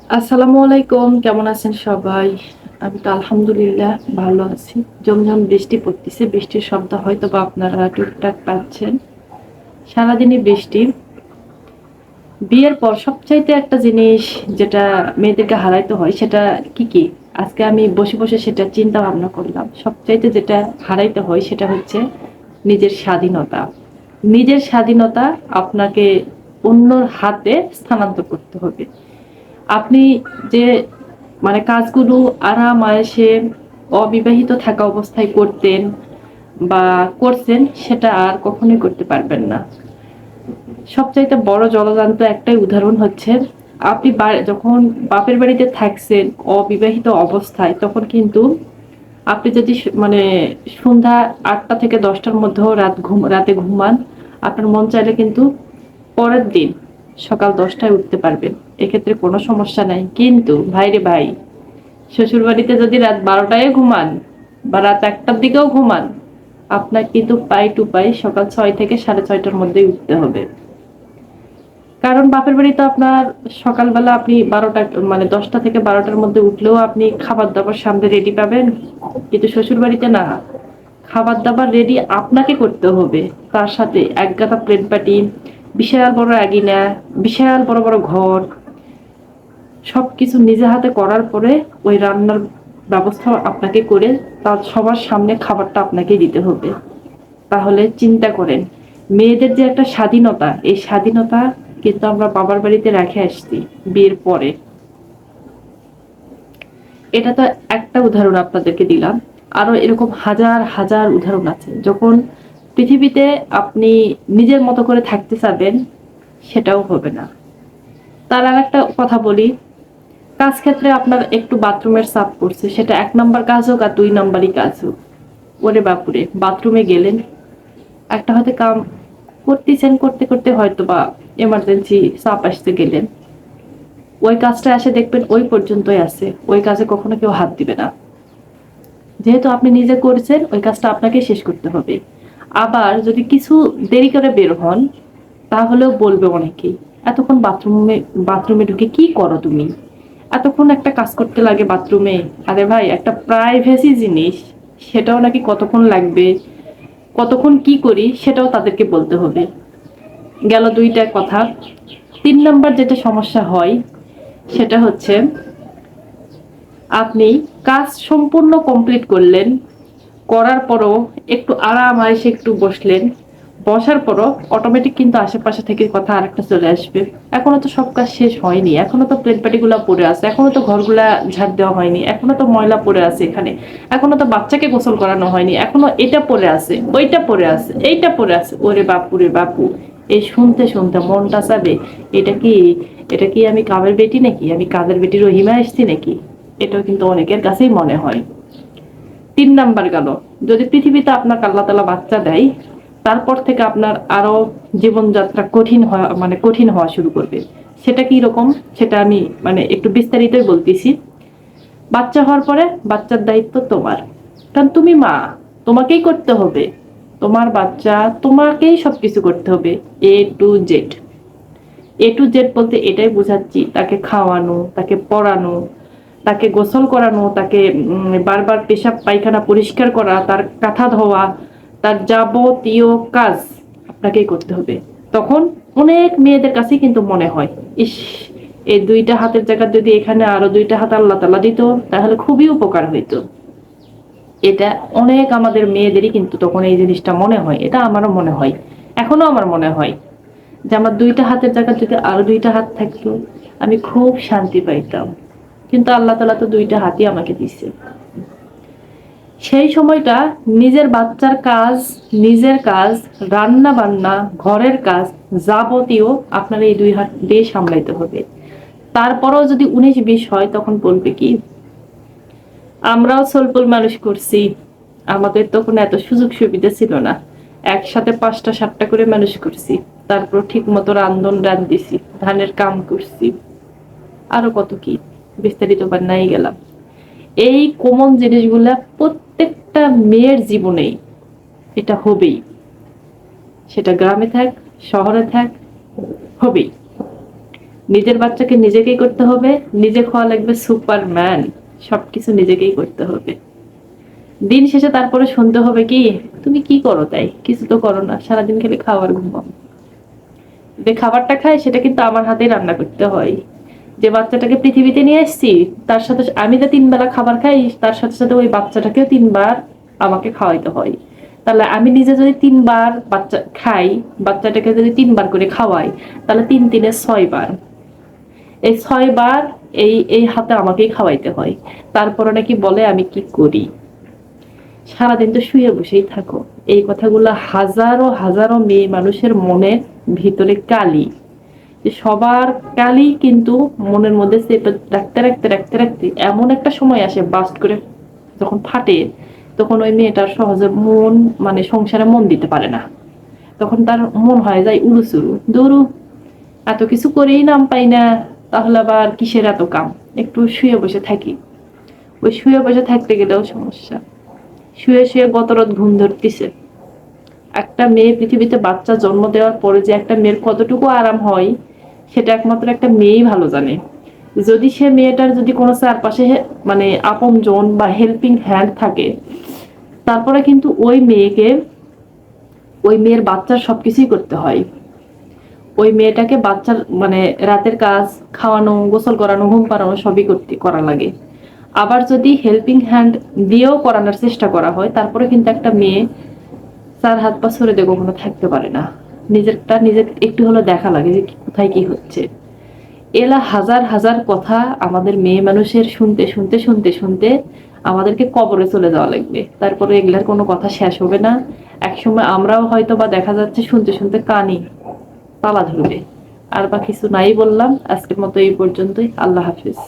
আসসালামু আলাইকুম, কেমন আছেন সবাই? আমি তো আলহামদুলিল্লাহ ভালো আছি। ঝমঝম বৃষ্টি পড়তেছে, বৃষ্টির শব্দ হয়তো বা আপনারা টুকটাক পাচ্ছেন। সারাদিনই বৃষ্টি। বিয়ের পর সবচাইতে একটা জিনিস যেটা মেয়েদেরকে হারাইতে হয় সেটা কি কি? আজকে আমি বসে বসে সেটা চিন্তা ভাবনা করলাম। সবচাইতে যেটা হারাইতে হয় সেটা হচ্ছে নিজের স্বাধীনতা। নিজের স্বাধীনতা আপনাকে অন্যর হাতে স্থানান্তর করতে হবে। আপনি যে মানে কাজগুলো আরাম আয়েসে অবিবাহিত থাকা অবস্থায় করতেন বা করছেন সেটা আর কখনোই করতে পারবেন না। সবচাইতে বড় জলজান্ত একটাই উদাহরণ হচ্ছে আপনি যখন বাপের বাড়িতে থাকছেন অবিবাহিত অবস্থায় তখন কিন্তু আপনি যদি মানে সন্ধ্যা ৮টা থেকে ১০টার মধ্যেও রাতে ঘুমান, আপনার মন চাইলে কিন্তু পরের দিন সকাল ১০টায় উঠতে পারবেন। এক্ষেত্রে কোনো সমস্যা নাই। কিন্তু ভাইরে ভাই, শ্বশুরবাড়িতে যদি রাত ১২টায় ঘুমান বা রাত ১টার দিকেও ঘুমান, আপনার কিন্তু পাই টু পাই সকাল ৬ থেকে ৬:৩০টার মধ্যেই উঠতে হবে। কারণ বাপের বাড়িতে আপনার সকালবেলা আপনি ১২টা মানে ১০টা থেকে ১২টার মধ্যে উঠলেও আপনি খাবার-দাবার সামনে রেডি পাবেন। কিন্তু শ্বশুরবাড়িতে না। খাবার-দাবার রেডি আপনাকে করতে হবে। তার সাথে একগাদা প্লেট বাটি, বিশাল বড় আঙিনা, বিশাল বড় বড় ঘর, সবকিছু নিজে হাতে করার পরে ওই রান্নার ব্যবস্থা আপনাকে করে তার সবার সামনে খাবারটা আপনাকেই দিতে হবে। তাহলে চিন্তা করেন, মেয়েদের যে একটা স্বাধীনতা, এই স্বাধীনতা কিন্তু আমরা বাবার বাড়িতে রেখে আসছি বিয়ের পরে। এটা তো একটা উদাহরণ আপনাদেরকে দিলাম। আরো এরকম হাজার হাজার উদাহরণ আছে। যখন পৃথিবীতে আপনি নিজের মতো করে থাকতে চাবেন, সেটাও হবে না। তার আর একটা কথা বলি, কাজ ক্ষেত্রে আপনার একটু বাথরুমের চাপ পড়ছে, সেটা ১ নাম্বার কাজ হোক আর ২ নাম্বারই কাজ হোক। ওরে বাপুরে, বাথরুমে গেলেন, একটা হয়তো কাম করতেছেন, করতে করতে হয়তো বা এমার্জেন্সি চাপ আসতে গেলেন, ওই কাজটা এসে দেখবেন ওই পর্যন্তই আছে, ওই কাজে কখনো কেউ হাত দিবে না। যেহেতু আপনি নিজে করেছেন, ওই কাজটা আপনাকে শেষ করতে হবে। আবার যদি কিছু দেরি করে বের হন, তাহলেও বলবে অনেকেই, এতক্ষণ বাথরুমে বাথরুমে ঢুকে কি করো তুমি? এতক্ষণ একটা কাজ করতে লাগে বাথরুমে? আরে ভাই, একটা প্রাইভেসি জিনিস, সেটাও নাকি কতক্ষণ লাগবে, কতক্ষণ কি করি সেটাও তাদেরকে বলতে হবে। গেল ২টা কথা। ৩ নাম্বার যেটা সমস্যা হয় সেটা হচ্ছে আপনি কাজ সম্পূর্ণ কমপ্লিট করলেন, করার পরও একটু আরাম আয়েসে একটু বসলেন, বসার পরও অটোমেটিক কিন্তু আশেপাশে থেকে কথা আরেকটা চলে আসবে, এখনো তো সব কাজ শেষ হয়নি, এখনো তো প্লেট বাটিগুলা পড়ে আছে, এখনো তো ঘরগুলা ঝাড় দেওয়া হয়নি, এখনো তো ময়লা পড়ে আছে এখানে, এখনো তো বাচ্চাকে গোসল করানো হয়নি, এখনো এটা পড়ে আছে, ওইটা পড়ে আছে, এইটা পড়ে আছে। ওরে বাপু রে বাপু, এই শুনতে শুনতে মনটা চাবে এটা কি, এটা কি আমি কামের বেটি নাকি, আমি কাজের বেটি রহিমা এসছি নাকি? এটাও কিন্তু অনেকের কাছেই মনে হয়। ৩ নাম্বার গেল, যদি পৃথিবীতে আপনাকে আল্লাহ তাআলা বাচ্চা দেয়, তারপর থেকে আপনার আরো জীবনযাত্রা কঠিন হওয়া শুরু করবে। সেটা কি রকম, সেটা আমি মানে একটু বিস্তারিতই বলতেছি। বাচ্চা হওয়ার পরে বাচ্চার দায়িত্ব তোমার, কারণ তুমি মা, তোমাকেই করতে হবে। তোমার বাচ্চা, তোমাকেই সবকিছু করতে হবে, A to Z। A to Z বলতে এটাই বোঝাচ্ছি, তাকে খাওয়ানো, তাকে পড়ানো, তাকে গোসল করানো, তাকে বারবার পেশাব পায়খানা পরিষ্কার করা, তার কাঁথা ধোয়া, তার যাবতীয় কাজ আপনাকেই করতে হবে। তখন অনেক মেয়েদের কাছেই কিন্তু মনে হয়, ইস, এই ২টা হাতের জায়গায় যদি এখানে আরো ২টা হাত আল্লাহ তাআলা দিত তাহলে খুবই উপকার হইতো। এটা অনেক আমাদের মেয়েদেরই কিন্তু তখন এই জিনিসটা মনে হয়, এটা আমারও মনে হয়, এখনো আমার মনে হয় যে আমার ২টা হাতের জায়গায় যদি আরো ২টা হাত থাকতো আমি খুব শান্তি পাইতাম। কিন্তু আল্লাহ তাআলা তো ২টা হাতই আমাকে দিছে। সেই সময়টা নিজের বাচ্চার কাজ, নিজের কাজ, রান্না বান্না, ঘরের কাজ, যাবতীয় আপনার এই ২ হাত দিয়ে সামলাইতে হবে। তারপরেও যদি ১৯-২০ হয় তখন বলবে কি, আমরাও সলপল মানুষ করছি, আমাদের তখন এত সুযোগ সুবিধা ছিল না, একসাথে ৫টা ৭টা করে মানুষ করছি, তারপর ঠিক মতো রান্দিছি, ধানের কাম করছি, আরো কত কি, বিস্তারিত নাই গেলাম। এই কমন জিনিসগুলা প্রত্যেকটা মেয়ের জীবনেই এটা হবেই, সেটা গ্রামে থাক, শহরে থাক, হবেই। নিজের বাচ্চাকে নিজেকেই করতে হবে, নিজে খাওয়া লাগবে সুপারম্যান, সবকিছু নিজেকেই করতে হবে। দিন শেষে তারপরে শুনতে হবে কি, তুমি কি করো, তাই কিছু তো করো না, সারাদিন খালি খাবার ঘুমাও। যে খাবারটা খায় সেটা কিন্তু আমার হাতেই রান্না করতে হয়। যে বাচ্চাটাকে পৃথিবীতে নিয়ে এসেছি, তার সাথে আমি যে 3 বেলা খাবার খাই, তার সাথে সাথে ওই বাচ্চাটাকেও 3 বার আমাকে খাওয়াইতে হয়। তাহলে আমি নিজে যদি 3 বার বাচ্চা খাই, বাচ্চাটাকে যদি 3 বার করে খাওয়াই, তাহলে 3 3 6 বার, এই 6 বার এই এই হাতে আমাকেই খাওয়াইতে হয়। তারপরে নাকি বলে আমি কি করি, সারাদিন তো শুয়ে বসেই থাকো। এই কথাগুলো হাজারো হাজারো মেয়ে মানুষের মনের ভিতরে কালি, যে সবার কালি কিন্তু মনের মধ্যে চেপে রাখতে রাখতে রাখতে রাখতে এমন একটা সময় আসে, বাস্ট করে যখন ফাটে, তখন ওই মেয়েটার সহজে মন, মানে সংসারে মন দিতে পারে না। তখন তার মন হয়ে যায় উড়ুচুরু, দৌড়ু, এত কিছু করেই নাম পাই না, তাহলে আবার কিসের এত কাম, একটু শুয়ে বসে থাকি। ওই শুয়ে বসে থাকতে গেলেও সমস্যা, শুয়ে শুয়ে গত রাত ঘুম ধরতেছে। একটা মেয়ে পৃথিবীতে বাচ্চা জন্ম দেওয়ার পরে যে একটা মেয়ের কতটুকু আরাম হয়, সেটা একমাত্র একটা মেয়েই ভালো জানে। যদি সে মেয়েটার যদি কোনো চারপাশে মানে আপন জন বা হেল্পিং হ্যান্ড থাকে, তারপরে কিন্তু ওই মেয়েকে, ওই মেয়ের বাচ্চার সবকিছুই করতে হয়। ওই মেয়েটাকে বাচ্চার মানে রাতের কাজ, খাওয়ানো, গোসল করানো, ঘুম পাড়ানো সবই করা লাগে। আবার যদি হেল্পিং হ্যান্ড দিয়েও করানোর চেষ্টা করা হয়, তারপরে কিন্তু একটা মেয়ে 4 হাত পা ছড়ে দিয়ে কখনো থাকতে পারে না। নিজেরটা নিজের একটু হলো দেখা লাগে যে কোথায় কি হচ্ছে। এলা হাজার হাজার কথা আমাদের মেয়ে মানুষের শুনতে শুনতে শুনতে শুনতে আমাদেরকে কবরে চলে যাওয়া লাগবে, তারপরে এগুলার কোনো কথা শেষ হবে না। একসময় আমরাও হয়তো বা দেখা যাচ্ছে শুনতে শুনতে কানি তালা ধরবে। আর বা কিছু নাই বললাম, আজকের মতো এই পর্যন্তই। আল্লাহ হাফিজ।